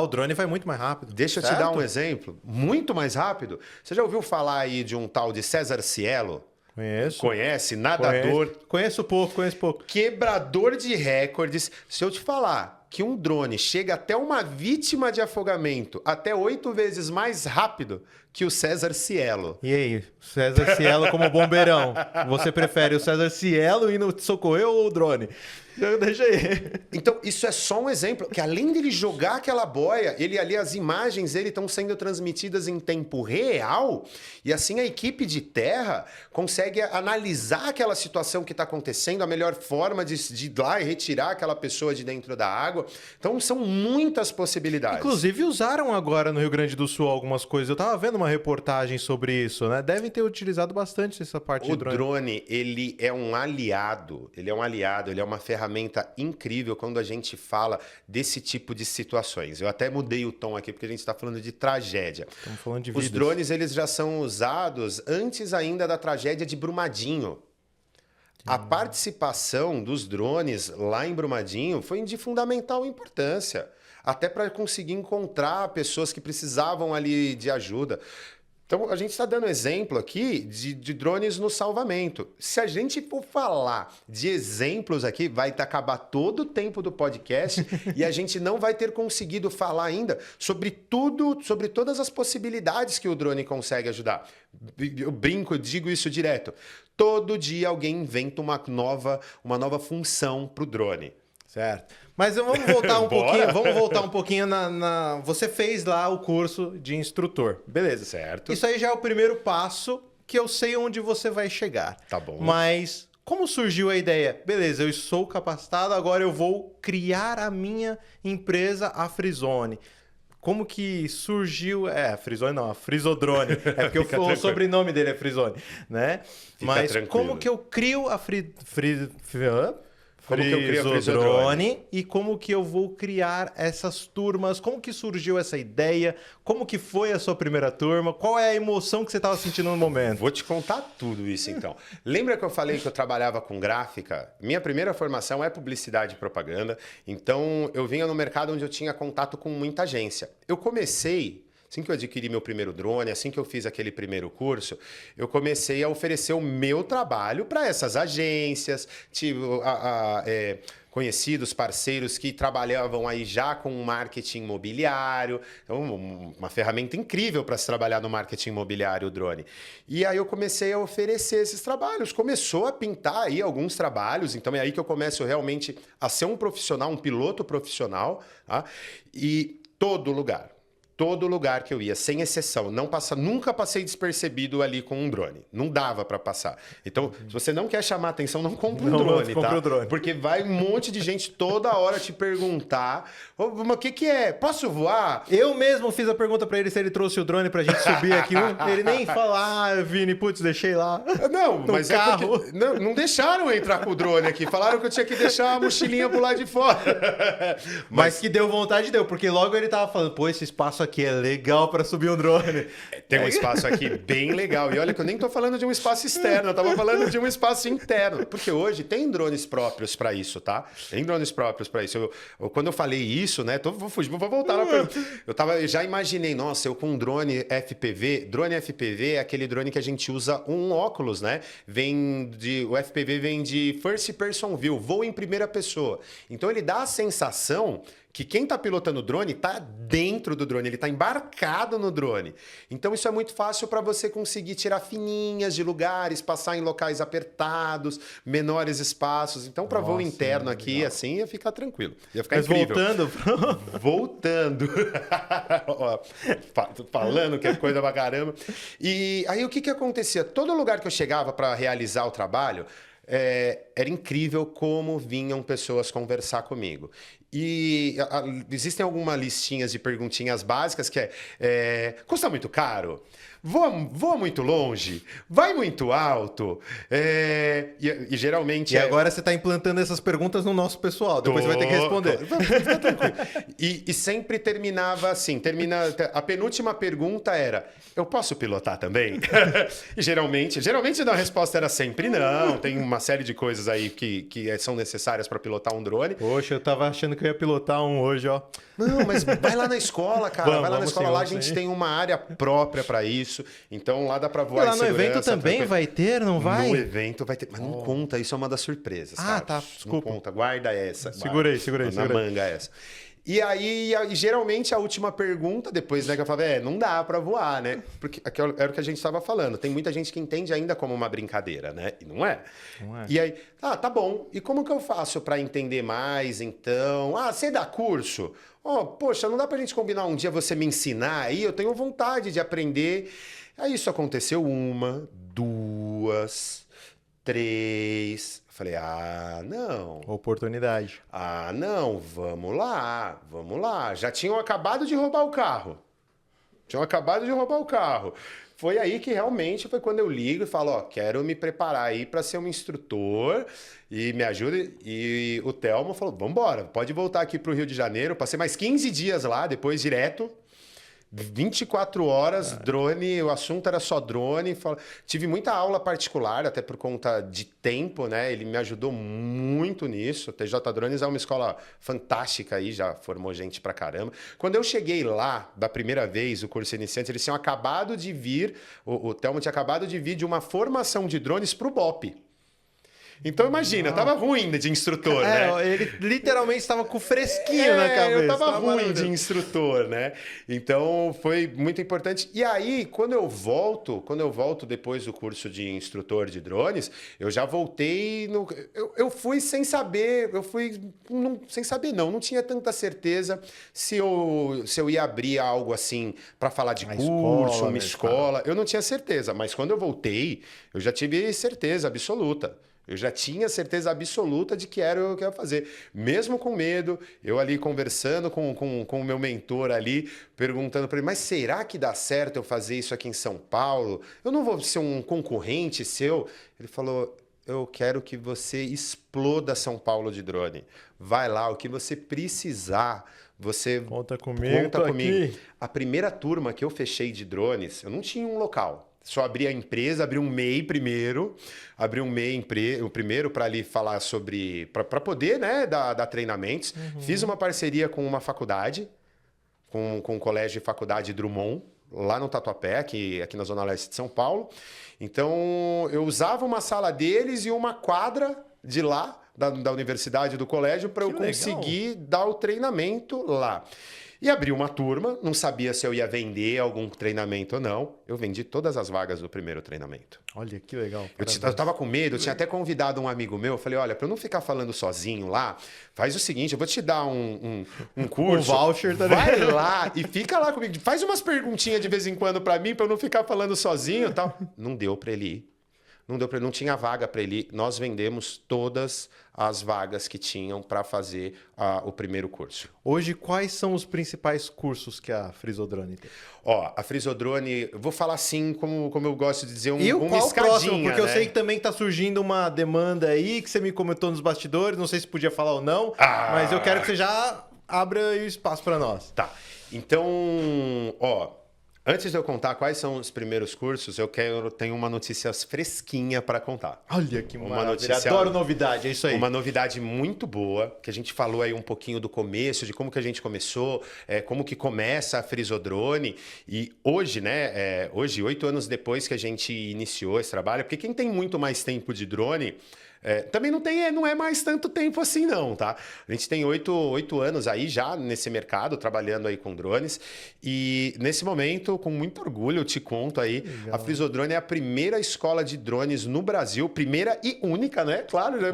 O drone vai muito mais rápido. Deixa eu te dar um exemplo. Muito mais rápido. Você já ouviu falar aí de um tal de César Cielo? Conheço. Conhece? Nadador. Conheço pouco. Quebrador de recordes. Se eu te falar que um drone chega até uma vítima de afogamento até 8 vezes mais rápido que o César Cielo. E aí, César Cielo como bombeirão, você prefere o César Cielo indo socorrer ou o drone? Deixa aí. Então, isso é só um exemplo, que além dele jogar aquela boia, as imagens estão sendo transmitidas em tempo real, e assim a equipe de terra consegue analisar aquela situação que está acontecendo, a melhor forma de ir lá e retirar aquela pessoa de dentro da água. Então, são muitas possibilidades. Inclusive, usaram agora no Rio Grande do Sul algumas coisas. Eu estava vendo uma reportagem sobre isso, né? Devem ter utilizado bastante essa parte de drone. O drone, ele é um aliado, ele é uma ferramenta incrível quando a gente fala desse tipo de situações. Eu até mudei o tom aqui porque a gente está falando de tragédia. Estamos falando de vidas. Os drones, eles já são usados antes ainda da tragédia de Brumadinho. A participação dos drones lá em Brumadinho foi de fundamental importância, até para conseguir encontrar pessoas que precisavam ali de ajuda. Então, a gente está dando exemplo aqui de drones no salvamento. Se a gente for falar de exemplos aqui, vai acabar todo o tempo do podcast e a gente não vai ter conseguido falar ainda sobre tudo, sobre todas as possibilidades que o drone consegue ajudar. Eu brinco, eu digo isso direto. Todo dia alguém inventa uma nova função para o drone. Certo. Mas vamos voltar um pouquinho. Você fez lá o curso de instrutor. Beleza. Certo. Isso aí já é o primeiro passo que eu sei onde você vai chegar. Tá bom. Mas como surgiu a ideia? Beleza, eu sou capacitado, agora eu vou criar a minha empresa, a Frizone. Como que surgiu... a Frizone não, a Frizodrone. É porque o sobrenome dele é Frizone, né? Mas tranquilo. como que eu crio a Como que eu crio a Frisodrone e como que eu vou criar essas turmas? Como que surgiu essa ideia? Como que foi a sua primeira turma? Qual é a emoção que você estava sentindo no momento? Vou te contar tudo isso, então. Lembra que eu falei que eu trabalhava com gráfica? Minha primeira formação é publicidade e propaganda. Então, eu vinha no mercado onde eu tinha contato com muita agência. Eu comecei... Assim que eu adquiri meu primeiro drone, assim que eu fiz aquele primeiro curso, eu comecei a oferecer o meu trabalho para essas agências, tipo, conhecidos, parceiros que trabalhavam aí já com marketing imobiliário. Então, uma ferramenta incrível para se trabalhar no marketing imobiliário, o drone. E aí eu comecei a oferecer esses trabalhos. Começou a pintar aí alguns trabalhos, então é aí que eu começo realmente a ser um profissional, um piloto profissional, tá? E todo lugar que eu ia, sem exceção, nunca passei despercebido ali com um drone. Não dava para passar. Então, se você não quer chamar atenção, não compra um drone, tá? O drone. Porque vai um monte de gente toda hora te perguntar, mas o que é? Posso voar? Eu mesmo fiz a pergunta para ele se ele trouxe o drone pra gente subir aqui. Ele nem fala, Vini, putz, deixei lá. Não, mas carro. É porque não deixaram eu entrar com o drone aqui. Falaram que eu tinha que deixar a mochilinha pro lado de fora. Mas que deu vontade, deu. Porque logo ele tava falando, pô, esse espaço aqui é legal para subir um drone. Tem um espaço aqui bem legal. E olha que eu nem tô falando de um espaço externo, eu tava falando de um espaço interno. Porque hoje tem drones próprios para isso, tá? Tem drones próprios para isso. Quando eu falei isso, né? Vou fugir, vou voltar na pergunta. Eu já imaginei, nossa, eu com um drone FPV. Drone FPV é aquele drone que a gente usa um óculos, né? O FPV vem de First Person View, voo em primeira pessoa. Então ele dá a sensação que quem está pilotando o drone está dentro do drone, ele está embarcado no drone. Então isso é muito fácil para você conseguir tirar fininhas de lugares, passar em locais apertados, menores espaços. Então para voo interno aqui, legal. Assim, ia ficar tranquilo. Ia ficar incrível. Voltando. Ó, falando que é coisa pra caramba. E aí o que acontecia? Todo lugar que eu chegava para realizar o trabalho, era incrível como vinham pessoas conversar comigo. E existem algumas listinhas de perguntinhas básicas que custa muito caro? Voa muito longe? Vai muito alto? E geralmente... E agora você está implantando essas perguntas no nosso pessoal. Depois você vai ter que responder. Fica tranquilo. E sempre terminava assim. A penúltima pergunta era, eu posso pilotar também? E geralmente a resposta era sempre não. Tem uma série de coisas aí que são necessárias para pilotar um drone. Poxa, eu tava achando que eu ia pilotar um hoje, ó. Não, mas vai lá na escola, cara. Vai lá na escola. Lá a gente tem uma área própria para isso. Então lá dá para voar. E lá no evento também vai ter, não vai? No evento vai ter. Mas não conta, isso é uma das surpresas. Cara. Tá. Desculpa. Não conta, guarda essa. Segurei. Na manga essa. E aí, geralmente, a última pergunta, depois, né, que eu falava, não dá para voar, né? Porque era o que a gente estava falando. Tem muita gente que entende ainda como uma brincadeira, né? E não é. Não é. E aí, tá bom. E como que eu faço para entender mais, então? Você dá curso? Poxa, não dá pra gente combinar um dia você me ensinar aí? Eu tenho vontade de aprender. Aí isso aconteceu 1, 2, 3... Falei, não. Oportunidade. Não, vamos lá. Já tinham acabado de roubar o carro. Foi aí que realmente foi quando eu ligo e falo, quero me preparar aí para ser um instrutor e me ajude. E o Telmo falou, vamos embora, pode voltar aqui para o Rio de Janeiro. Passei mais 15 dias lá, depois direto. 24 horas, drone, o assunto era só drone. Tive muita aula particular, até por conta de tempo, né? Ele me ajudou muito nisso. O TJ Drones é uma escola fantástica aí, já formou gente pra caramba. Quando eu cheguei lá, da primeira vez, o curso iniciante, eles tinham acabado de vir, o Telmo tinha acabado de vir de uma formação de drones pro BOP. Então imagina, tava ruim de instrutor, né? Ele literalmente estava com fresquinho na cabeça. Eu tava ruim de instrutor, né? Então foi muito importante. E aí, quando eu volto depois do curso de instrutor de drones, eu já voltei eu fui sem saber, sem saber não tinha tanta certeza se eu ia abrir algo assim para falar de curso, uma escola. Eu não tinha certeza, mas quando eu voltei, eu já tive certeza absoluta. Eu já tinha certeza absoluta de que era o que eu ia fazer. Mesmo com medo, eu ali conversando com o meu mentor ali, perguntando para ele, mas será que dá certo eu fazer isso aqui em São Paulo? Eu não vou ser um concorrente seu? Ele falou, eu quero que você exploda São Paulo de drone. Vai lá, o que você precisar, você Conta comigo. conta comigo. Aqui. A primeira turma que eu fechei de drones, eu não tinha um local. Só abri a empresa, abri um MEI primeiro, o primeiro para ali falar sobre, para poder, né, dar treinamentos. Fiz uma parceria com uma faculdade, com o Colégio e Faculdade Drummond, lá no Tatuapé, aqui na Zona Leste de São Paulo. Então, eu usava uma sala deles e uma quadra de lá, da universidade, do colégio, para eu conseguir dar o treinamento lá. E abri uma turma, não sabia se eu ia vender algum treinamento ou não. Eu vendi todas as vagas do primeiro treinamento. Olha, que legal. Eu tava com medo, eu tinha até convidado um amigo meu. Eu falei, olha, para eu não ficar falando sozinho lá, faz o seguinte, eu vou te dar um curso. Um voucher também. Vai lá e fica lá comigo. Faz umas perguntinhas de vez em quando para mim, para eu não ficar falando sozinho e tal. Não deu para ele ir. Não tinha vaga para ele ir. Nós vendemos todas as vagas que tinham para fazer o primeiro curso. Hoje, quais são os principais cursos que a Frisodrone tem? Ó, a Frisodrone, eu vou falar assim, como eu gosto de dizer, E uma qual o próximo? escadinha, Porque eu né? sei que também está surgindo uma demanda aí, que você me comentou nos bastidores, não sei se podia falar ou não, mas eu quero que você já abra o espaço para nós. Tá. Então, ó, antes de eu contar quais são os primeiros cursos, eu tenho uma notícia fresquinha para contar. Olha que Uma maravilha, notícia- adoro novidade, é isso aí. Uma novidade muito boa, que a gente falou aí um pouquinho do começo, de como que a gente começou, como que começa a Frisodrone. E hoje, né, hoje, 8 anos depois que a gente iniciou esse trabalho, porque quem tem muito mais tempo de drone... também não é mais tanto tempo assim não, tá? A gente tem 8 anos aí já nesse mercado, trabalhando aí com drones. E nesse momento, com muito orgulho, eu te conto aí, Legal. a Frisodrone é a primeira escola de drones no Brasil, primeira e única, né? Claro, né?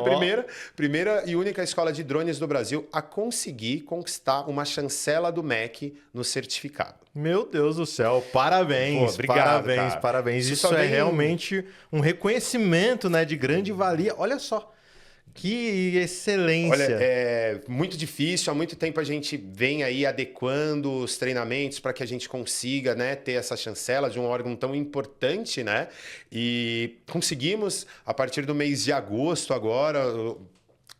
Primeira e única escola de drones do Brasil a conseguir conquistar uma chancela do MEC no certificado. Meu Deus do céu, parabéns, Pô, obrigado, parabéns, cara. parabéns. Isso Isso só é vem- realmente um reconhecimento, né, de grande valia. Olha só, que excelência. Olha, é muito difícil, há muito tempo a gente vem aí adequando os treinamentos para que a gente consiga, né, ter essa chancela de um órgão tão importante, né? E conseguimos, a partir do mês de agosto agora...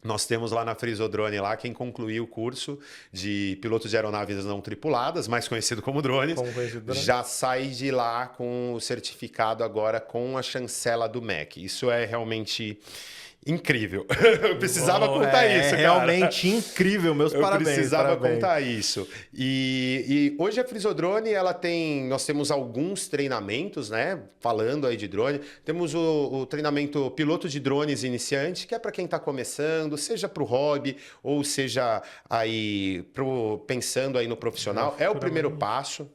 Nós temos lá na Frisodrone, lá, quem concluiu o curso de piloto de aeronaves não tripuladas, mais conhecido como drones, Como conhecido drone. já sai de lá com o certificado agora com a chancela do MEC. Isso é realmente incrível. Eu precisava contar isso, cara. Realmente incrível, meus Eu parabéns. precisava parabéns. contar isso. E hoje a Frisodrone, nós temos alguns treinamentos, né? Falando aí de drone. Temos o treinamento piloto de drones iniciante, que é para quem está começando, seja para o hobby ou seja aí pensando aí no profissional. É o primeiro passo,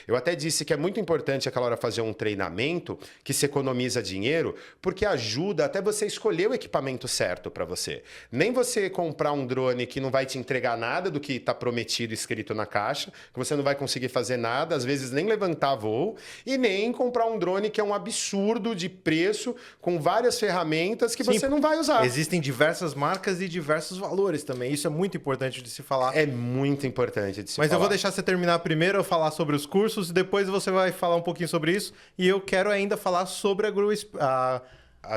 Eu até disse que é muito importante aquela hora fazer um treinamento que se economiza dinheiro, porque ajuda até você escolher o equipamento certo para você. Nem você comprar um drone que não vai te entregar nada do que está prometido escrito na caixa, que você não vai conseguir fazer nada, às vezes nem levantar voo, e nem comprar um drone que é um absurdo de preço, com várias ferramentas que Sim, você não vai usar. Existem diversas marcas e diversos valores também. Isso é muito importante de se falar. É muito importante de se Mas falar. eu vou deixar você terminar primeiro, eu falar sobre os cursos, e depois você vai falar um pouquinho sobre isso. E eu quero ainda falar sobre A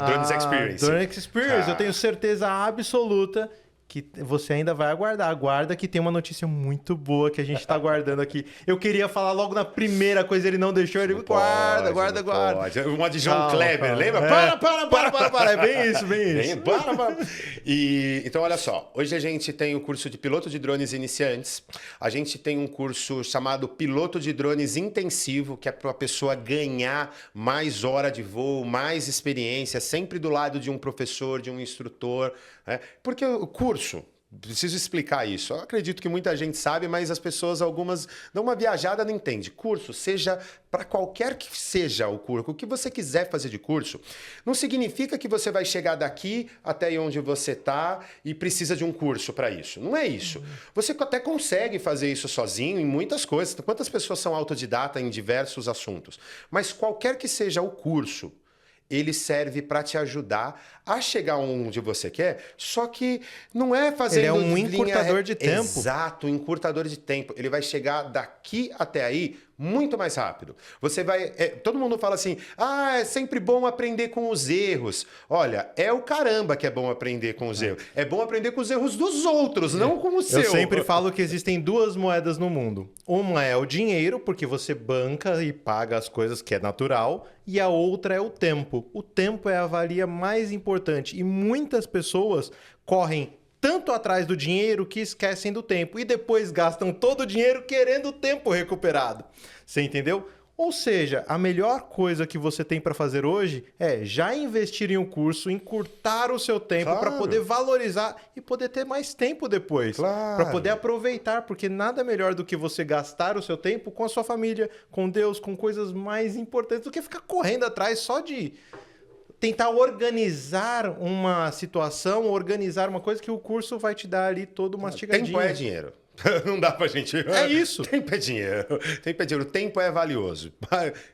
Drones Experience. Drones Experience. Ah. Eu tenho certeza absoluta que você ainda vai aguardar. Aguarda que tem uma notícia muito boa que a gente está aguardando aqui. Eu queria falar logo na primeira coisa, ele não deixou. Ele guarda. Uma de João Calma, Kleber, calma. lembra? Para. É bem isso, bem isso. Para. Então, olha só. Hoje a gente tem o curso de piloto de drones iniciantes. A gente tem um curso chamado piloto de drones intensivo, que é para a pessoa ganhar mais hora de voo, mais experiência, sempre do lado de um professor, de um instrutor, né? Porque o curso, preciso explicar isso. Eu acredito que muita gente sabe, mas as pessoas, algumas, dão uma viajada, não entende. Curso, seja para qualquer que seja o curso, o que você quiser fazer de curso, não significa que você vai chegar daqui até aí onde você está e precisa de um curso para isso. Não é isso. Você até consegue fazer isso sozinho em muitas coisas. Quantas pessoas são autodidata em diversos assuntos? Mas qualquer que seja o curso, ele serve para te ajudar a chegar onde você quer, só que não é fazendo... Ele é um encurtador de tempo. Exato, um encurtador de tempo. Ele vai chegar daqui até aí muito mais rápido. Você vai... todo mundo fala assim, é sempre bom aprender com os erros. Olha, é o caramba que é bom aprender com os erros. É bom aprender com os erros dos outros, não com o seu. Eu sempre falo que existem duas moedas no mundo. Uma é o dinheiro, porque você banca e paga as coisas, que é natural. E a outra é o tempo. O tempo é a valia mais importante. E muitas pessoas correm tanto atrás do dinheiro que esquecem do tempo. E depois gastam todo o dinheiro querendo o tempo recuperado. Você entendeu? Ou seja, a melhor coisa que você tem para fazer hoje é já investir em um curso, encurtar o seu tempo para poder valorizar e poder ter mais tempo depois. Para poder aproveitar, porque nada melhor do que você gastar o seu tempo com a sua família, com Deus, com coisas mais importantes do que ficar correndo atrás só de tentar organizar uma situação, organizar uma coisa que o curso vai te dar ali todo mastigadinho. Tempo é dinheiro. Não dá pra gente... É isso. Tempo é dinheiro. Tempo é dinheiro. Tempo é valioso.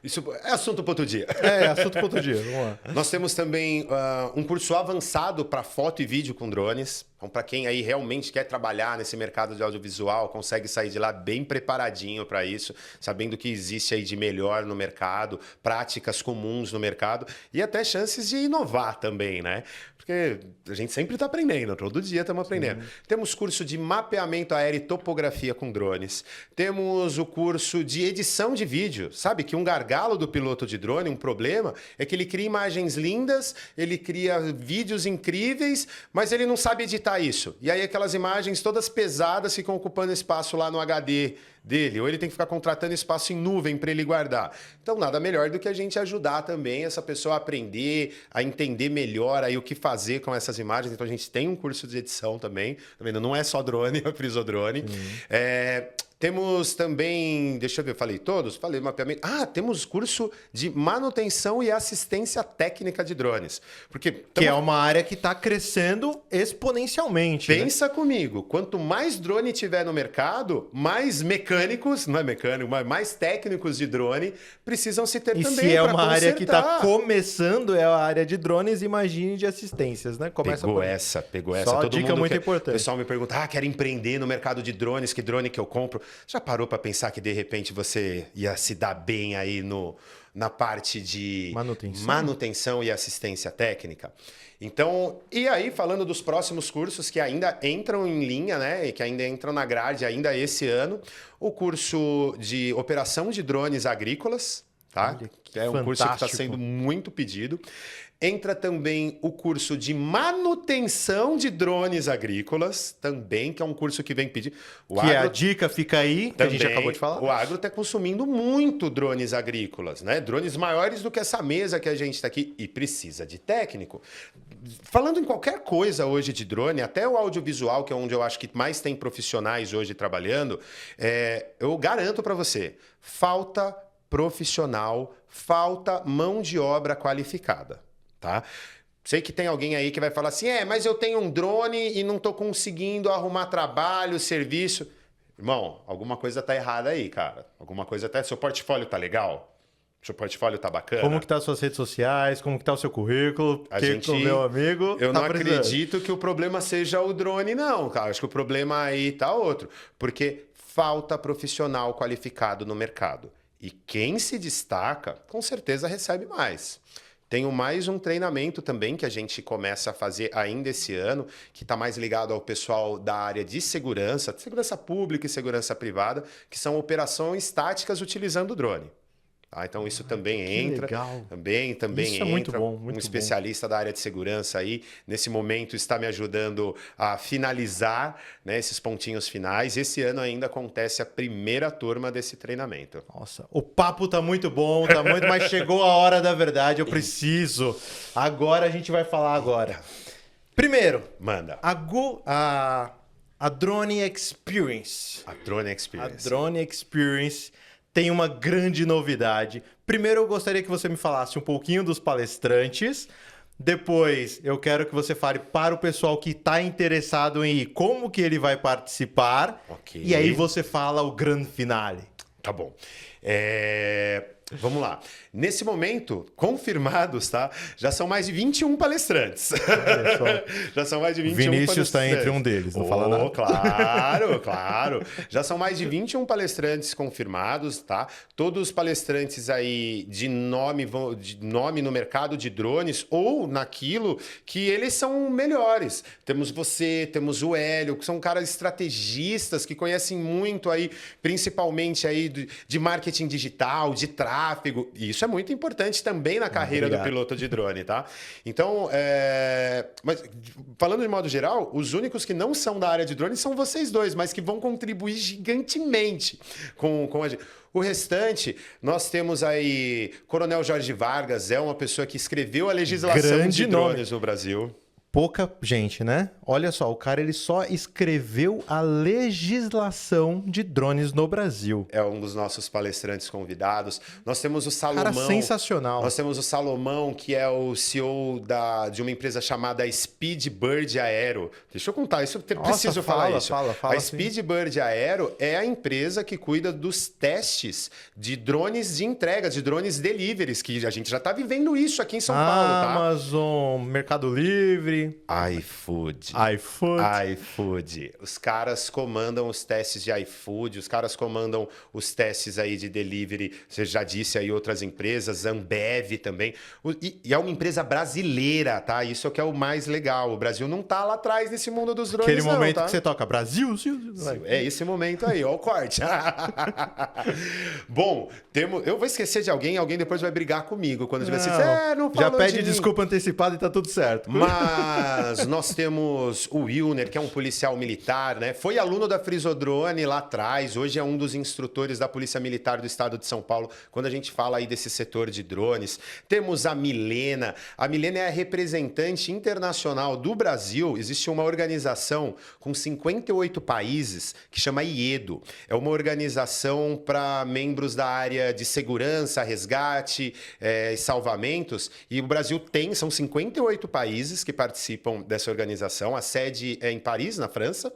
Isso é assunto para outro dia. É assunto para outro dia. Vamos lá. Nós temos também um curso avançado para foto e vídeo com drones. Então, para quem aí realmente quer trabalhar nesse mercado de audiovisual, consegue sair de lá bem preparadinho para isso, sabendo o que existe aí de melhor no mercado, práticas comuns no mercado e até chances de inovar também, né? Porque a gente sempre está aprendendo, todo dia estamos aprendendo. Sim. Temos curso de mapeamento aéreo e topografia com drones. Temos o curso de edição de vídeo. Sabe que um gargalo do piloto de drone, um problema, é que ele cria imagens lindas, ele cria vídeos incríveis, mas ele não sabe editar isso. E aí aquelas imagens todas pesadas ficam ocupando espaço lá no HD dele, ou ele tem que ficar contratando espaço em nuvem para ele guardar. Então, nada melhor do que a gente ajudar também essa pessoa a aprender, a entender melhor aí o que fazer com essas imagens. Então, a gente tem um curso de edição também, tá vendo? Não é só drone, é frisodrone. Temos também, deixa eu ver, falei todos? Falei mapeamento. temos curso de manutenção e assistência técnica de drones. Que é uma área que está crescendo exponencialmente. Pensa comigo, quanto mais drone tiver no mercado, mais mecânicos, não é mecânico, mas mais técnicos de drone precisam se ter também. E se é uma área que está começando, é a área de drones, imagine de assistências, né? Pegou essa. Só todo dica muito importante. O pessoal me pergunta, quero empreender no mercado de drones, que drone que eu compro? Já parou para pensar que de repente você ia se dar bem aí na parte de manutenção e assistência técnica? Então, e aí falando dos próximos cursos que ainda entram em linha, né, e que ainda entram na grade ainda esse ano, o curso de operação de drones agrícolas, tá? É um curso que está sendo muito pedido. Entra também o curso de manutenção de drones agrícolas, também, que é um curso que vem pedir. A dica fica aí, que também, a gente acabou de falar. O agro está consumindo muito drones agrícolas, né? Drones maiores do que essa mesa que a gente está aqui e precisa de técnico. Falando em qualquer coisa hoje de drone, até o audiovisual, que é onde eu acho que mais tem profissionais hoje trabalhando, eu garanto para você, falta profissional, falta mão de obra qualificada. Tá? Sei que tem alguém aí que vai falar assim, mas eu tenho um drone e não estou conseguindo arrumar trabalho, serviço. Irmão, alguma coisa tá errada aí, cara. Alguma coisa tá... Seu portfólio tá legal? Seu portfólio tá bacana? Como que tá as suas redes sociais? Como que tá o seu currículo? Meu amigo, eu não acredito que o problema seja o drone, não, cara. Acho que o problema aí tá outro. Porque falta profissional qualificado no mercado. E quem se destaca, com certeza recebe mais. Tenho mais um treinamento também que a gente começa a fazer ainda esse ano, que está mais ligado ao pessoal da área de segurança pública e segurança privada, que são operações táticas utilizando o drone. Tá? Então isso também entra. Legal. Também isso entra. É muito bom, um especialista da área de segurança aí, nesse momento, está me ajudando a finalizar, né, esses pontinhos finais. Esse ano ainda acontece a primeira turma desse treinamento. Nossa, o papo tá muito bom, mas chegou a hora da verdade, eu preciso. Agora a gente vai falar agora. Primeiro, manda. A Drone Experience. A Drone Experience. A Drone Experience tem uma grande novidade. Primeiro, eu gostaria que você me falasse um pouquinho dos palestrantes. Depois, eu quero que você fale para o pessoal que está interessado em ir, como que ele vai participar. Okay. E aí você fala o grande finale. Tá bom. Vamos lá. Nesse momento, confirmados, tá? Já são mais de 21 palestrantes. Já são mais de 21 Vinícius palestrantes. está entre um deles, não fala nada. Claro, claro. Já são mais de 21 palestrantes confirmados, tá? Todos os palestrantes aí de nome no mercado de drones ou naquilo que eles são melhores. Temos você, temos o Hélio, que são caras estrategistas que conhecem muito aí, principalmente aí de marketing digital, de tráfego. E isso é muito importante também na carreira do piloto de drone, tá? Então, mas falando de modo geral, os únicos que não são da área de drone são vocês dois, mas que vão contribuir gigantemente com a gente. O restante, nós temos aí Coronel Jorge Vargas, é uma pessoa que escreveu a legislação de drones no Brasil. Pouca gente, né? Olha só, o cara ele só escreveu a legislação de drones no Brasil. É um dos nossos palestrantes convidados. Nós temos o Salomão. Cara, sensacional. Nós temos o Salomão, que é o CEO de uma empresa chamada Speedbird Aero. Deixa eu contar, preciso falar isso. Fala, a Speedbird Aero é a empresa que cuida dos testes de drones de entrega, de drones deliveries, que a gente já está vivendo isso aqui em São Paulo, tá? Amazon, Mercado Livre... iFood. Os caras comandam os testes de iFood, os caras comandam os testes aí de delivery. Você já disse aí outras empresas, Ambev também. E é uma empresa brasileira, tá? Isso é o que é o mais legal. O Brasil não tá lá atrás nesse mundo dos drones, aquele momento tá? que você toca Brasil. É esse momento aí, ó o corte. Bom, eu vou esquecer de alguém depois vai brigar comigo. Quando tiver assim, não falou já pede de mim. desculpa antecipada e tá tudo certo. Mas nós temos o Wilner, que é um policial militar, né? Foi aluno da Frisodrone lá atrás, hoje é um dos instrutores da Polícia Militar do Estado de São Paulo, quando a gente fala aí desse setor de drones. Temos a Milena. A Milena é a representante internacional do Brasil. Existe uma organização com 58 países que chama IEDO. É uma organização para membros da área de segurança, resgate e salvamentos. E o Brasil são 58 países que participam dessa organização. A sede é em Paris, na França.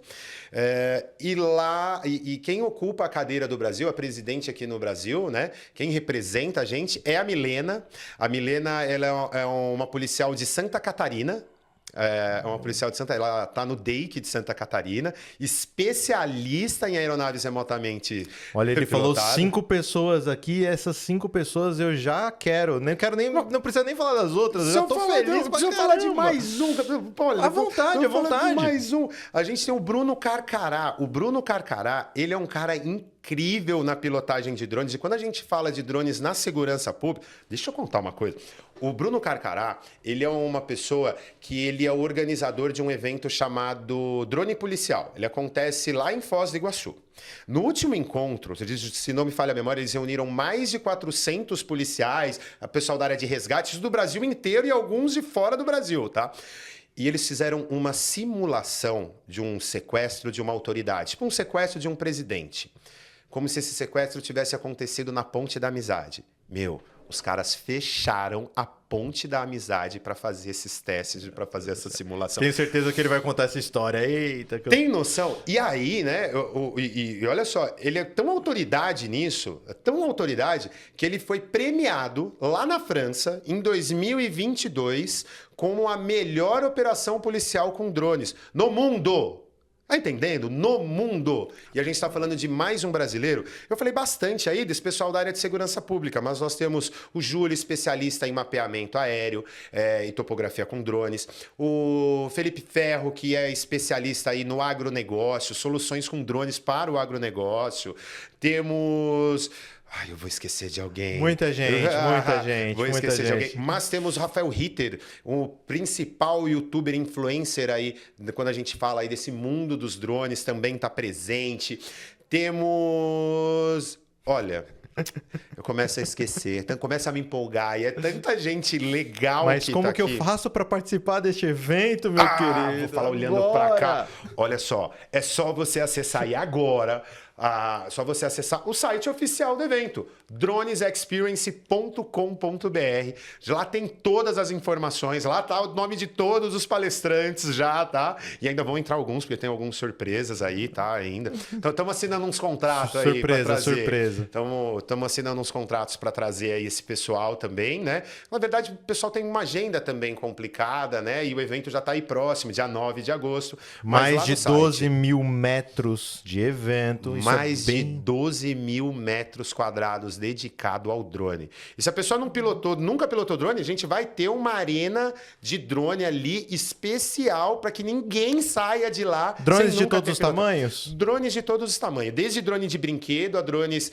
E quem ocupa a cadeira do Brasil, a presidente aqui no Brasil, né? Quem representa a gente é a Milena. A Milena, ela é uma policial de Santa Catarina. É uma policial de ela está no DEIC de Santa Catarina, especialista em aeronaves remotamente pilotadas. Olha, ele falou 5 pessoas aqui, essas 5 pessoas eu já quero. Não precisa nem falar das outras, eu já tô feliz. Deixa eu falar de mais um. Olha, à vontade. De mais um. A gente tem o Bruno Carcará. O Bruno Carcará, ele é um cara incrível na pilotagem de drones. E quando a gente fala de drones na segurança pública, deixa eu contar uma coisa. O Bruno Carcará, ele é uma pessoa que ele é o organizador de um evento chamado Drone Policial. Ele acontece lá em Foz do Iguaçu. No último encontro, se não me falha a memória, eles reuniram mais de 400 policiais, a pessoal da área de resgates do Brasil inteiro e alguns de fora do Brasil, tá? E eles fizeram uma simulação de um sequestro de uma autoridade, tipo um sequestro de um presidente. Como se esse sequestro tivesse acontecido na Ponte da Amizade. Os caras fecharam a Ponte da Amizade para fazer esses testes, para fazer essa simulação. Tenho certeza que ele vai contar essa história. Eita. Tem noção? E aí, né? E olha só, ele é tão autoridade nisso, tão autoridade, que ele foi premiado lá na França, em 2022, como a melhor operação policial com drones no mundo. Tá entendendo? No mundo. E a gente está falando de mais um brasileiro. Eu falei bastante aí desse pessoal da área de segurança pública, mas nós temos o Júlio, especialista em mapeamento aéreo e topografia com drones. O Felipe Ferro, que é especialista aí no agronegócio, soluções com drones para o agronegócio. Temos... eu vou esquecer de alguém. Muita gente. Vou esquecer de alguém. Mas temos o Rafael Ritter, o principal youtuber influencer aí, quando a gente fala aí desse mundo dos drones, também está presente. Temos... Olha... Eu começo a esquecer, começa a me empolgar, e é tanta gente legal. Mas que como tá que aqui. Eu faço para participar deste evento, meu querido? Vou falar olhando para cá. Olha só, é só você acessar aí agora só você acessar o site oficial do evento, dronesexperience.com.br. Lá tem todas as informações, lá tá o nome de todos os palestrantes já, tá? E ainda vão entrar alguns, porque tem algumas surpresas aí, tá? Ainda. Então, estamos assinando uns contratos aí. Surpresa. Estamos assinando uns contratos para trazer aí esse pessoal também, né? Na verdade, o pessoal tem uma agenda também complicada, né? E o evento já está aí próximo, dia 9 de agosto. Mais de 12 mil metros de evento. Mais de 12 mil metros quadrados dedicado ao drone. E se a pessoa nunca pilotou drone, a gente vai ter uma arena de drone ali especial para que ninguém saia de lá. Drones de todos os tamanhos? Drones de todos os tamanhos. Desde drone de brinquedo a drones...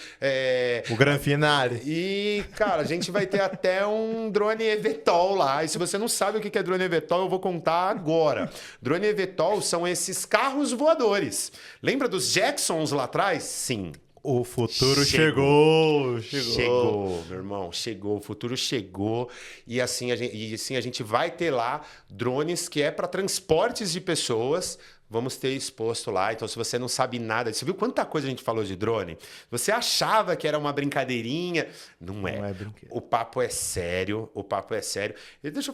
O Gran Finale. E, cara, a gente vai ter até um drone eVTOL lá. E se você não sabe o que é drone eVTOL, eu vou contar agora. Drone eVTOL são esses carros voadores. Lembra dos Jetsons lá atrás? Sim. O futuro chegou. Chegou, meu irmão. Chegou. O futuro chegou. E assim a gente vai ter lá drones que é para transportes de pessoas. Vamos ter exposto lá. Então, se você não sabe nada... Você viu quanta coisa a gente falou de drone? Você achava que era uma brincadeirinha. Não é. brinquedo. O papo é sério.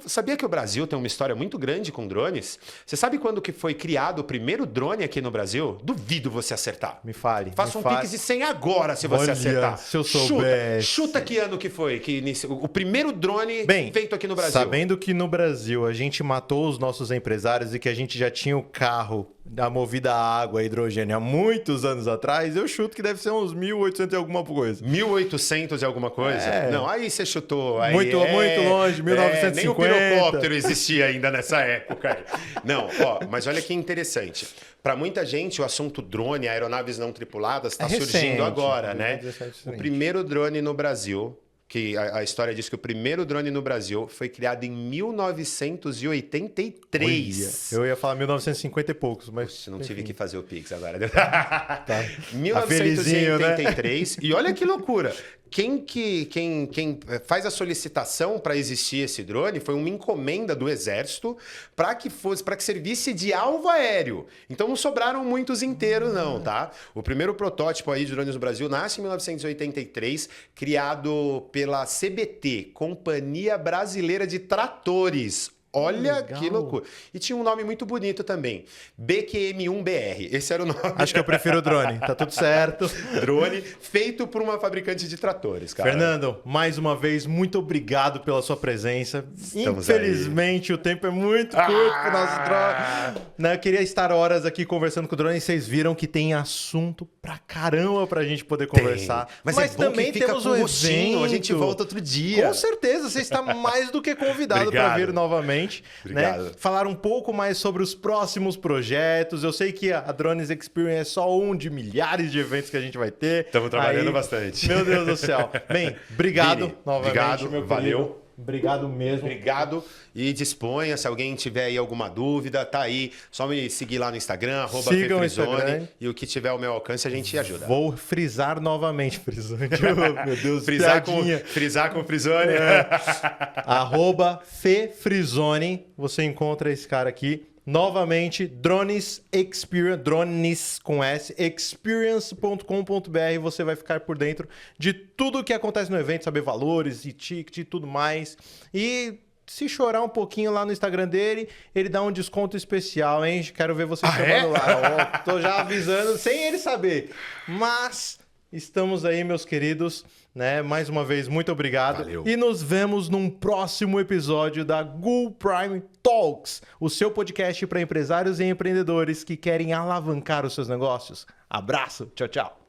Sabia que o Brasil tem uma história muito grande com drones? Você sabe quando que foi criado o primeiro drone aqui no Brasil? Duvido você acertar. Me fale. Faça um Pix de 100 agora, se você acertar. Se eu soubesse. Chuta que ano que foi o primeiro drone feito aqui no Brasil. Sabendo que no Brasil a gente matou os nossos empresários e que a gente já tinha o carro da movida a água e hidrogênio há muitos anos atrás, eu chuto que deve ser uns 1800 e alguma coisa. 1800 e alguma coisa? Não, aí você chutou. Aí muito longe, 1950. Nem o pirocóptero existia ainda nessa época. Não, mas olha que interessante. Para muita gente, o assunto drone, aeronaves não tripuladas, está surgindo agora, né? O primeiro drone no Brasil... que a história diz que o primeiro drone no Brasil foi criado em 1983. Olha, eu ia falar 1950 e poucos, mas... Não tive que fazer o Pix agora. Tá. 1983. Né? E olha que loucura. Quem faz a solicitação para existir esse drone foi uma encomenda do Exército para que servisse de alvo aéreo. Então não sobraram muitos inteiros não, tá? O primeiro protótipo aí de drones no Brasil nasce em 1983, criado pela CBT, Companhia Brasileira de Tratores. Olha que loucura. E tinha um nome muito bonito também. BQM1BR. Esse era o nome. Acho que eu prefiro o drone. Tá tudo certo. Drone feito por uma fabricante de tratores, cara. Fernando, mais uma vez, muito obrigado pela sua presença. Estamos Infelizmente, o tempo é muito curto pro nosso drone. Eu queria estar horas aqui conversando com o drone e vocês viram que tem assunto pra caramba pra gente poder conversar. Mas é também temos um evento. A gente volta outro dia. Com certeza, você está mais do que convidado para vir novamente. Né? Falar um pouco mais sobre os próximos projetos. Eu sei que a Drones Experience é só um de milhares de eventos que a gente vai ter. Estamos trabalhando bastante. Meu Deus do céu. Bem, obrigado Vini, novamente. Obrigado, valeu. Obrigado mesmo. Obrigado e disponha. Se alguém tiver aí alguma dúvida, tá aí. Só me seguir lá no Instagram, @fefrizone. E o que tiver ao meu alcance, a gente ajuda. Vou frisar novamente, Frizone. Meu Deus, frisar com Frizone. @fefrizone. Você encontra esse cara aqui. Novamente, Drones Experience, Drones com S, experience.com.br, você vai ficar por dentro de tudo que acontece no evento, saber valores e ticket e tudo mais. E se chorar um pouquinho lá no Instagram dele, ele dá um desconto especial, hein? Quero ver você chamando lá. Tô já avisando, sem ele saber. Mas estamos aí, meus queridos. Né? Mais uma vez, muito obrigado. Valeu. E nos vemos num próximo episódio da Ghoul Prime Talks, o seu podcast para empresários e empreendedores que querem alavancar os seus negócios. Abraço, tchau, tchau.